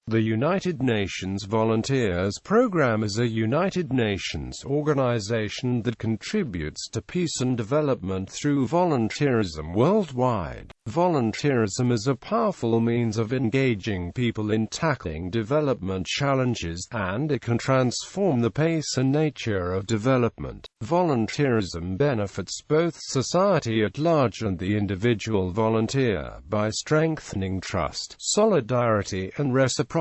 The United Nations Volunteers Program is a United Nations organization that contributes to peace and development through volunteerism worldwide. Volunteerism is a powerful means of engaging people in tackling development challenges, and it can transform the pace and nature of development. Volunteerism benefits both society at large and the individual volunteer by strengthening trust, solidarity, and reciprocity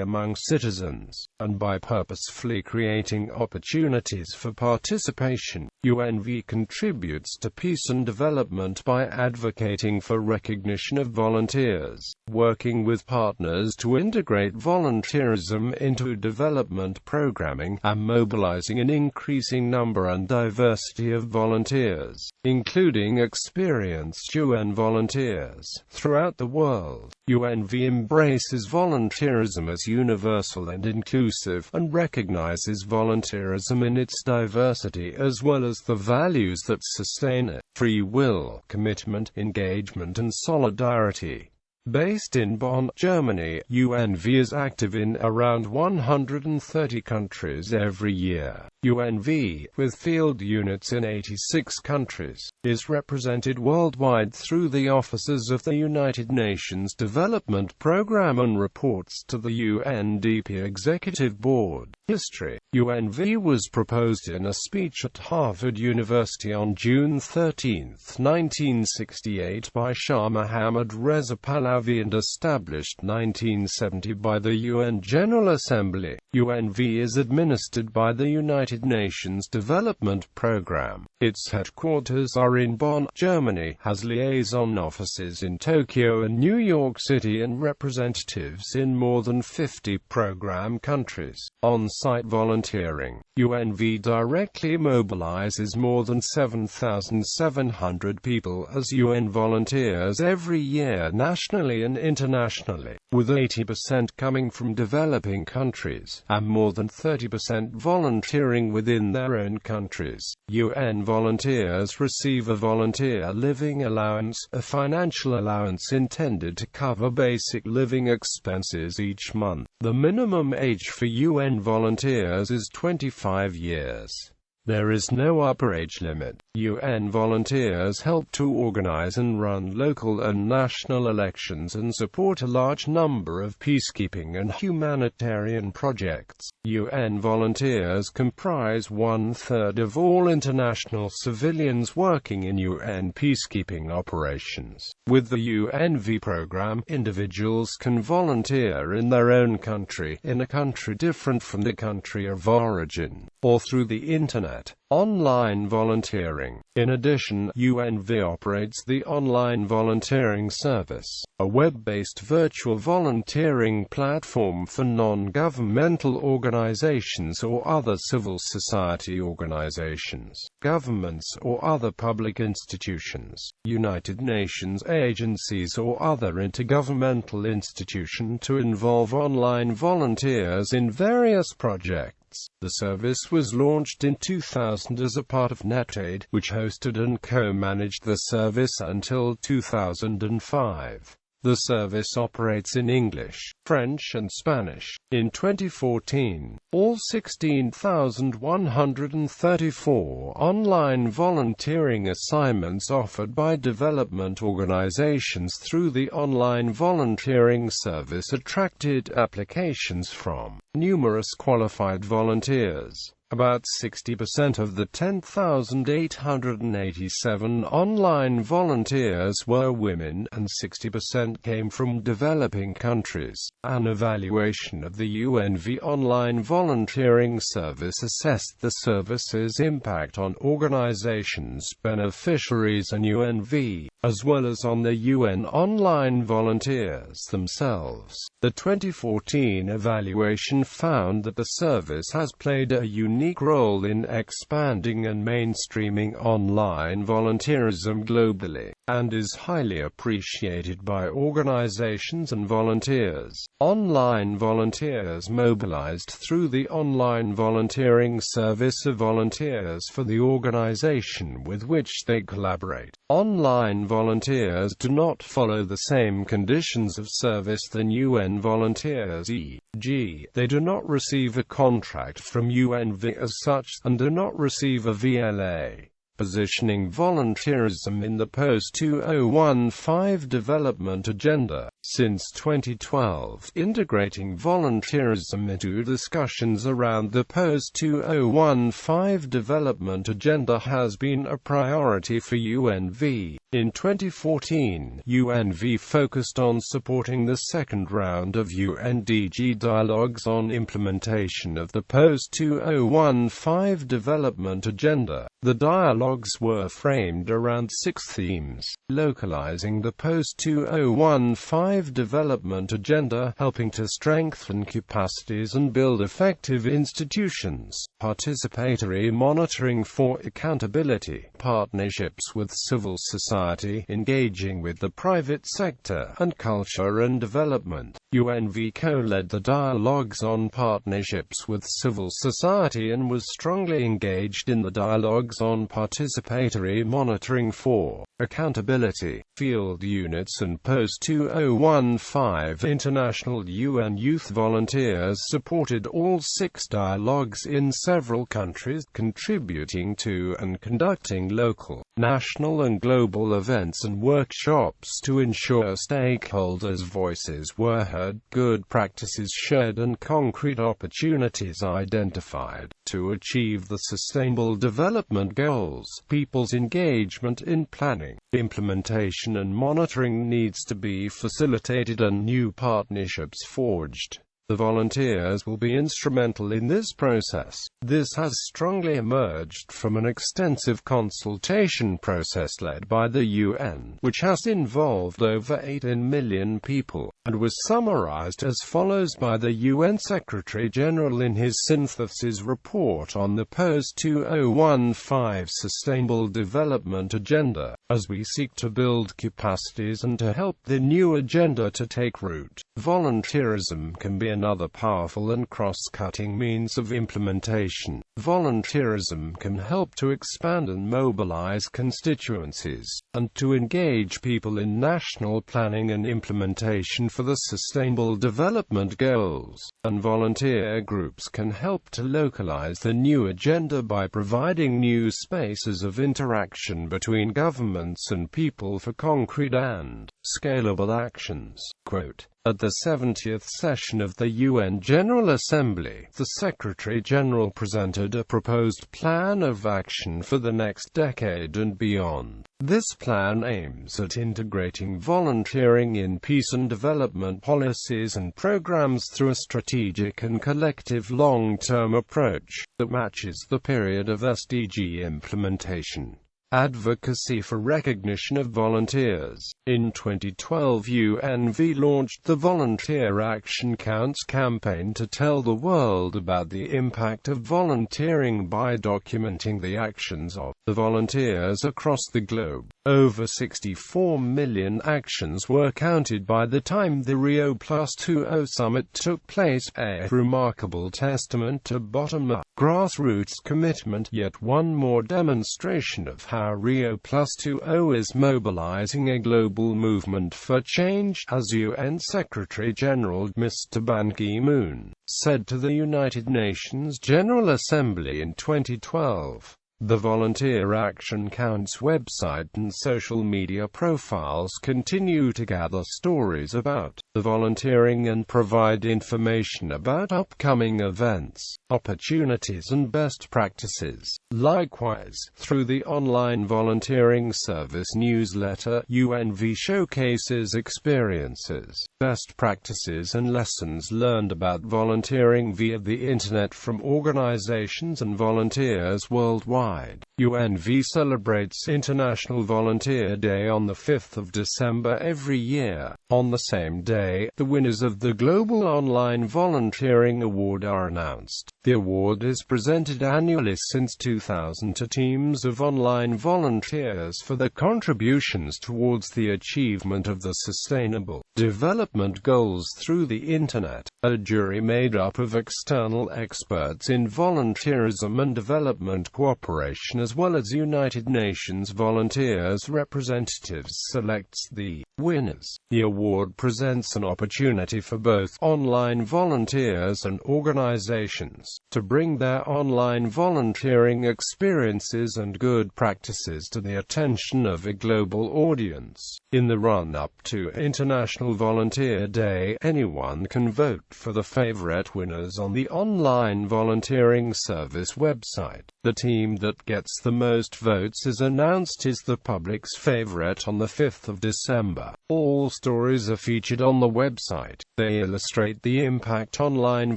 among citizens, and by purposefully creating opportunities for participation. UNV contributes to peace and development by advocating for recognition of volunteers, working with partners to integrate volunteerism into development programming, and mobilizing an increasing number and diversity of volunteers, including experienced UN volunteers, throughout the world. UNV embraces volunteerism as universal and inclusive, and recognizes volunteerism in its diversity as well as the values that sustain it: free will, commitment, engagement, and solidarity. Based in Bonn, Germany, UNV is active in around 130 countries every year. UNV, with field units in 86 countries, is represented worldwide through the offices of the United Nations Development Programme and reports to the UNDP Executive Board. History: UNV was proposed in a speech at Harvard University on June 13, 1968 by Shah Mohammad Reza Pahlavi and established 1970 by the UN General Assembly. UNV is administered by the United Nations Development Programme. Its headquarters are in Bonn, Germany, has liaison offices in Tokyo and New York City, and representatives in more than 50 program countries. On-site volunteering: UNV directly mobilizes more than 7,700 people as UN volunteers every year nationally and internationally, with 80% coming from developing countries, and more than 30% volunteering within their own countries. UN volunteers receive a volunteer living allowance, a financial allowance intended to cover basic living expenses each month. The minimum age for UN volunteers is 25 years. There is no upper age limit. UN volunteers help to organize and run local and national elections and support a large number of peacekeeping and humanitarian projects. UN volunteers comprise 1/3 of all international civilians working in UN peacekeeping operations. With the UNV program, individuals can volunteer in their own country, in a country different from the country of origin, or through the internet. Online volunteering. In addition, UNV operates the Online Volunteering Service, a web-based virtual volunteering platform for non-governmental organizations or other civil society organizations, governments or other public institutions, United Nations agencies or other intergovernmental institution to involve online volunteers in various projects. The service was launched in 2000 as a part of NetAid, which hosted and co-managed the service until 2005. The service operates in English, French and Spanish. In 2014, all 16,134 online volunteering assignments offered by development organizations through the online volunteering service attracted applications from numerous qualified volunteers. About 60% of the 10,887 online volunteers were women, and 60% came from developing countries. An evaluation of the UNV online volunteering service assessed the service's impact on organizations, beneficiaries and UNV, as well as on the UN online volunteers themselves. The 2014 evaluation found that the service has played a unique unique role in expanding and mainstreaming online volunteerism globally, and is highly appreciated by organizations and volunteers. Online volunteers mobilized through the online volunteering service of volunteers for the organization with which they collaborate. Online volunteers do not follow the same conditions of service than UN volunteers, e.g., they do not receive a contract from UNV as such, and do not receive a VLA. Positioning volunteerism in the post-2015 development agenda. Since 2012, integrating volunteerism into discussions around the post-2015 development agenda has been a priority for UNV. In 2014, UNV focused on supporting the second round of UNDG dialogues on implementation of the post-2015 development agenda. The dialogues were framed around 6 themes: localizing the post-2015 development agenda, helping to strengthen capacities and build effective institutions, participatory monitoring for accountability, partnerships with civil society, engaging with the private sector, and culture and development. UNV co-led the dialogues on partnerships with civil society and was strongly engaged in the dialogues on participatory monitoring for accountability. Field units and post-2015 international UN youth volunteers supported all 6 dialogues in several countries, contributing to and conducting local, national and global events and workshops to ensure stakeholders' voices were heard, good practices shared and concrete opportunities identified. To achieve the Sustainable Development Goals, people's engagement in planning, implementation and monitoring needs to be facilitated and new partnerships forged. The volunteers will be instrumental in this process. This has strongly emerged from an extensive consultation process led by the UN, which has involved over 18 million people, and was summarized as follows by the UN Secretary-General in his synthesis report on the post-2015 Sustainable Development Agenda. As we seek to build capacities and to help the new agenda to take root, volunteerism can be another powerful and cross-cutting means of implementation. Volunteerism can help to expand and mobilize constituencies, and to engage people in national planning and implementation for the Sustainable Development Goals. And volunteer groups can help to localize the new agenda by providing new spaces of interaction between governments and people for concrete and scalable actions. Quote, at the 70th session of the UN General Assembly, the Secretary-General presented a proposed plan of action for the next decade and beyond. This plan aims at integrating volunteering in peace and development policies and programs through a strategic and collective long-term approach that matches the period of SDG implementation. Advocacy for recognition of volunteers. In 2012, UNV launched the Volunteer Action Counts campaign to tell the world about the impact of volunteering by documenting the actions of the volunteers across the globe. Over 64 million actions were counted by the time the Rio+20 summit took place, a remarkable testament to bottom-up, grassroots commitment, yet one more demonstration of how Rio+20 is mobilizing a global movement for change, as UN Secretary-General Mr. Ban Ki-moon said to the United Nations General Assembly in 2012. The Volunteer Action Counts website and social media profiles continue to gather stories about the volunteering and provide information about upcoming events, opportunities and best practices. Likewise, through the online volunteering service newsletter, UNV showcases experiences, best practices and lessons learned about volunteering via the Internet from organizations and volunteers worldwide. worldwide. UNV celebrates International Volunteer Day on the 5th of December every year. On the same day, the winners of the Global Online Volunteering Award are announced. The award is presented annually since 2000 to teams of online volunteers for their contributions towards the achievement of the Sustainable Development Goals through the Internet. A jury made up of external experts in volunteerism and development cooperation as well as United Nations volunteers representatives selects the winners. The award presents an opportunity for both online volunteers and organizations to bring their online volunteering experiences and good practices to the attention of a global audience. In the run-up to International Volunteer Day, anyone can vote for the favorite winners on the online volunteering service website. The team that gets the most votes is announced as the public's favorite on the 5th of December. All stories are featured on the website. They illustrate the impact online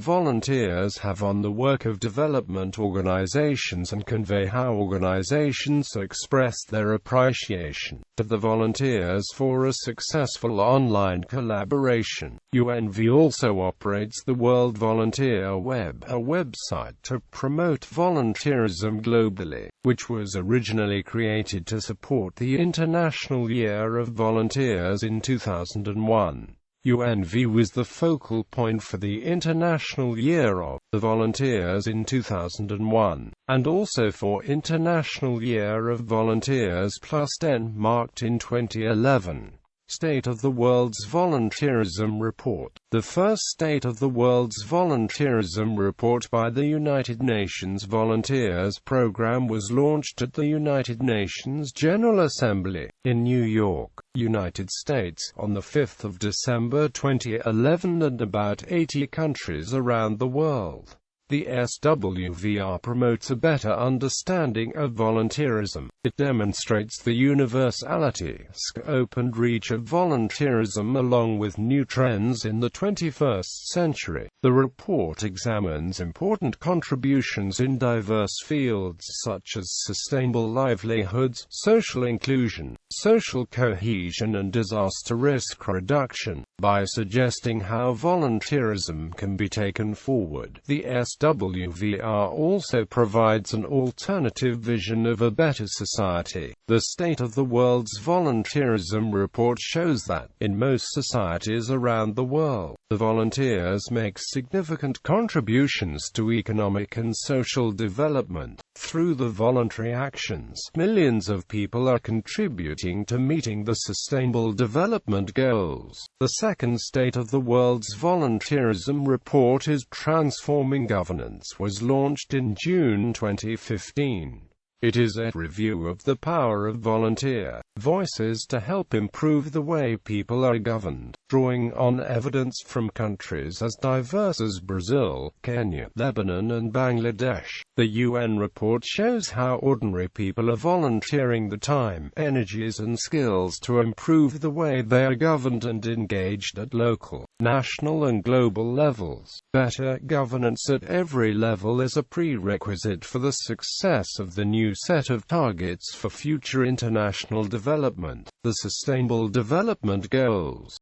volunteers have on the work of development organizations and convey how organizations express their appreciation to the volunteers for a successful online collaboration. UNV also operates the World Volunteer Web, a website to promote volunteerism globally, which was originally created to support the International Year of Volunteers in 2001. UNV was the focal point for the International Year of the Volunteers in 2001, and also for International Year of Volunteers Plus 10 marked in 2011. State of the World's Volunteerism Report. The first State of the World's Volunteerism Report by the United Nations Volunteers Program was launched at the United Nations General Assembly in New York, United States, on the 5th of December 2011 and about 80 countries around the world. The SWVR promotes a better understanding of volunteerism. It demonstrates the universality, scope and reach of volunteerism along with new trends in the 21st century. The report examines important contributions in diverse fields such as sustainable livelihoods, social inclusion, social cohesion and disaster risk reduction, by suggesting how volunteerism can be taken forward. The SWVR also provides an alternative vision of a better society. The State of the World's Volunteerism Report shows that, in most societies around the world, the volunteers make significant contributions to economic and social development. Through the voluntary actions, millions of people are contributing to meeting the Sustainable Development Goals. The second State of the World's Volunteerism Report is Transforming Governance, was launched in June 2015. It is a review of the power of volunteer voices to help improve the way people are governed, drawing on evidence from countries as diverse as Brazil, Kenya, Lebanon and Bangladesh. The UN report shows how ordinary people are volunteering the time, energies and skills to improve the way they are governed and engaged at local, national and global levels. Better governance at every level is a prerequisite for the success of the new set of targets for future international development, the Sustainable Development Goals.